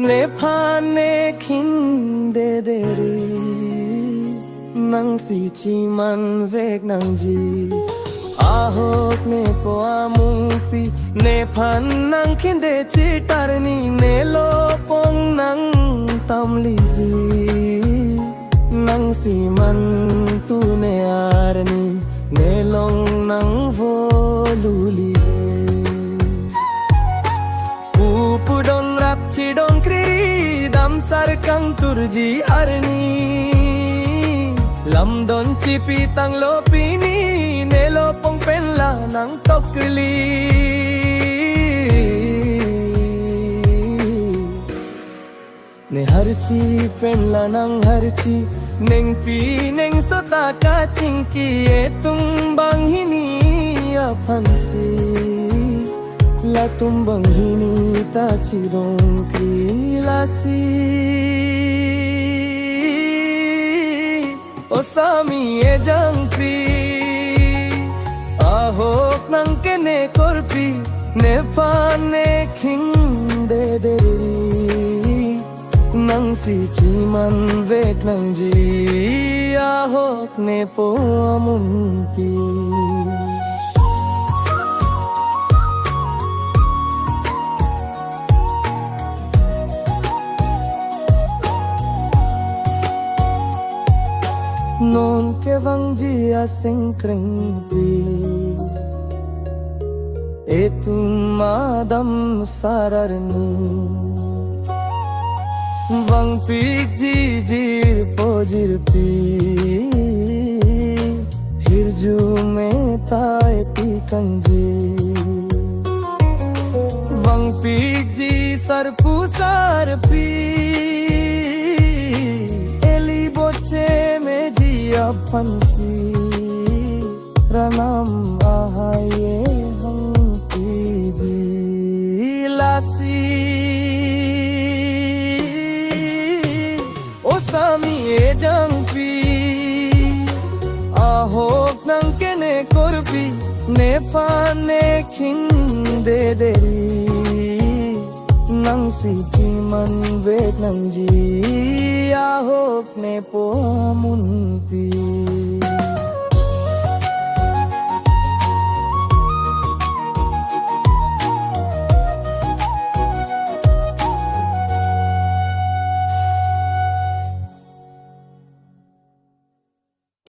ne phane khin de deri nang si chi man vek nang ji ahok ne po amung pi ne phan nang khin de chi tarni ne lo pong nang tam li ji nang si man tu ne arni ne long nang vo lu li pu don rap chi don kri dam sar kang turji arni lam don chi pi tang lo pi ni ne lo pong pen la nang tokli ne har chi pen la nang har chi neng pi neng sota ka ching ki e tung bang hi ni a phan si la tum bang hi ni ta chi dong kri la si o sami e jang pi ahok nang ke ne korpi ne pa ne khing de deri nang si chi man vek nang ji ahok ne po amun pi non ke vang ji a sing kring pi e tum madam sararni vang pik ji jir pojir pi hirju me tai pi kanji vang pik ji sar pu sar pi eli boche me ji aphan si ranam ahaye hang pi ji lasi sami e jang pi ahok nang ke ne korpi ne pa ne khin de deri nang si chi man vek nang ji ahok ne po mun